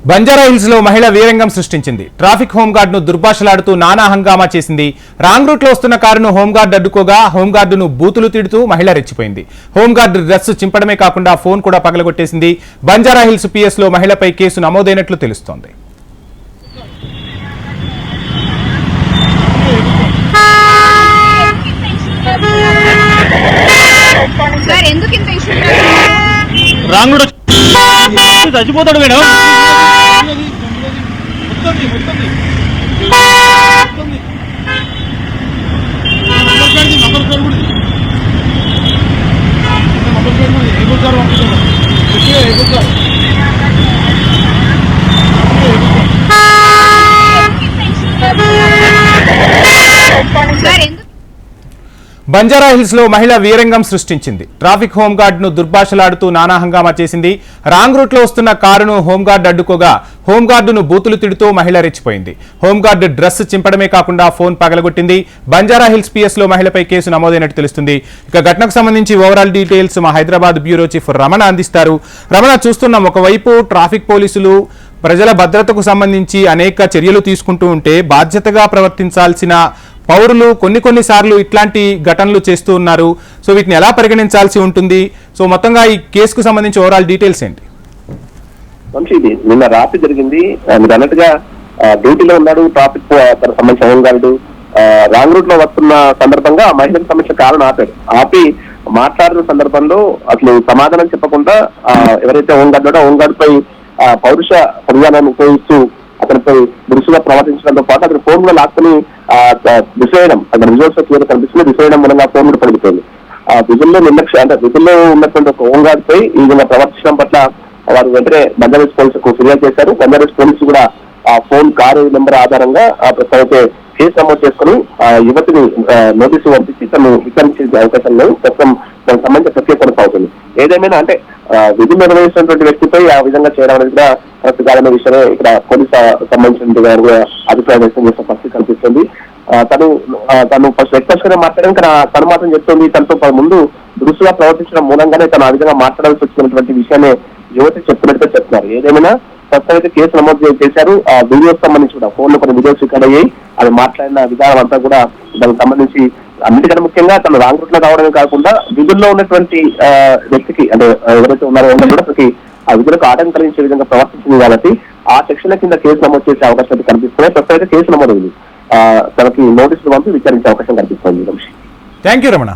బంజారాహిల్స్ లో మహిళ వీరంగం సృష్టించింది. ట్రాఫిక్ హోంగార్డ్ ను దుర్భాషలాడుతూ నానా హంగామా చేసింది. రాంగ్ రూట్ లో వస్తున్న కారును హోంగార్డ్ అడ్డుకోగా హోంగార్డును బూతులు తిడుతూ మహిళ రెచ్చిపోయింది. హోంగార్డ్ డ్రెస్ చింపడమే కాకుండా ఫోన్ కూడా పగలగొట్టేసింది. బంజారాహిల్స్ పిఎస్ లో మహిళపై కేసు నమోదైనట్లు తెలుస్తోంది. చచ్చిపోతాడు మేడం. బంజారాహిల్స్ లో మహిళ వీరంగం సృష్టించింది. ట్రాఫిక్ హోంగార్డ్ ను దుర్భాషలాడుతూ నానా హంగామా చేసింది. రాంగ్ రూట్ లో వస్తున్న కారును హోంగార్డ్ అడ్డుకోగా హోంగార్డును బూతులు తిడుతూ మహిళ రెచ్చిపోయింది. హోంగార్డ్ డ్రెస్ చింపడమే కాకుండా ఫోన్ పగలగొట్టింది. బంజారాహిల్స్ పిఎస్ లో మహిళపై కేసు నమోదైనట్టు తెలుస్తుంది. ఇక ఘటనకు సంబంధించి ఓవరాల్ డీటెయిల్స్ మా హైదరాబాద్ బ్యూరో చీఫ్ రమణ అందిస్తారు. రమణ, చూస్తున్నాం ఒకవైపు ట్రాఫిక్ పోలీసులు ప్రజల భద్రతకు సంబంధించి అనేక చర్యలు తీసుకుంటూ ఉంటే బాధ్యతగా ప్రవర్తించాల్సిన పౌరులు కొన్నిసార్లు ఇట్లాంటి ఘటనలు చేస్తూ ఉన్నారు. సో వీటిని ఎలా పరిగణించాల్సి ఉంటుంది? సో మొత్తంగా ఈ కేసుకు సంబంధించి ఓవరాల్ డీటెయిల్స్ ఏంటి? ఇది నిన్న రాత్రి జరిగింది. మీరు అన్నట్టుగా డ్యూటీలో ఉన్నాడు ట్రాఫిక్ సంబంధించిన హోంగార్డు. రాంగ్ రూట్ లో వస్తున్న సందర్భంగా మహిళకు సంబంధించిన కారును ఆపి మాట్లాడిన సందర్భంలో అసలు సమాధానం చెప్పకుండా ఎవరైతే హోంగార్డ్ ఉన్నాడో హోంగార్డ్ పై పౌరుష పరిజ్ఞానాన్ని ఉపయోగిస్తూ అతనిపై దురుసుగా ప్రవర్తించడంతో పాటు అతని ఫోన్ కూడా లాక్కుని విసేయడం, అక్కడ రిజల్ట్స్ క్లియర్ కనిపిస్తుంది, విసేయడం మూలంగా ఫోన్ కూడా పడిపోయింది. విధుల్లో నిర్లక్ష్యం అంటే విధుల్లో ఉన్నటువంటి ఒక హోంగార్డ్ పై ఈ విధంగా ప్రవర్తించడం పట్ల వారు వెంటనే బంజారాహిల్స్ పోలీసులకు ఫిర్యాదు చేశారు. బంజారాహిల్స్ పోలీసులు కూడా ఆ ఫోన్ కారు నెంబర్ ఆధారంగా ప్రస్తుతం కేసు నమోదు చేసుకుని యువతిని నోటీసు పంపించి తను విచారించే అవకాశం లేదు. ప్రస్తుతం దానికి సంబంధించిన ప్రక్రియ కొనసాగుతుంది. ఏదేమైనా అంటే విధులు నిర్వహిస్తున్నటువంటి వ్యక్తిపై ఆ విధంగా చేయడం అనేది కూడా కరెక్ట్ కాదనే విషయమే ఇక్కడ పోలీసు సంబంధించిన వారు కూడా అభిప్రాయం వ్యక్తం చేసిన పరిస్థితి కనిపిస్తుంది. తను ఫస్ట్ రిక్వెస్ట్ గా మాట్లాడడం తను మాత్రం చెప్తుంది తనతో ముందు దురుసుగా ప్రవర్తించడం మూలంగానే తను ఆ విధంగా మాట్లాడాల్సి వచ్చినటువంటి విషయాన్ని యువతి చెప్తున్నట్టుగా చెప్తున్నారు. ఏదేమైనా ప్రస్తుతం అయితే కేసు నమోదు చేశారు. ఆ వీడియోస్ సంబంధించి కూడా ఫోన్ లో కొన్ని వీడియోస్ రికార్డ్ అయ్యాయి. అది మాట్లాడిన విధానం అంతా కూడా దానికి సంబంధించి అన్నిటికన్నా ముఖ్యంగా తను రాంగ్ రూట్ లో రావడమే కాకుండా విధుల్లో ఉన్నటువంటి వ్యక్తికి అంటే ఎవరైతే ఉన్నారో కూడా ఆ విధులకు ఆటంకం కలిగించే విధంగా ప్రవర్తించింది కాబట్టి ఆ సెక్షన్ల కింద కేసు నమోదు చేసే అవకాశాలు కనిపిస్తున్నాయి. ప్రస్తుతం అయితే కేసు నమోదు తనకి నోటీసులు పంపి విచారించే అవకాశం కనిపిస్తుంది. Thank you Ramana.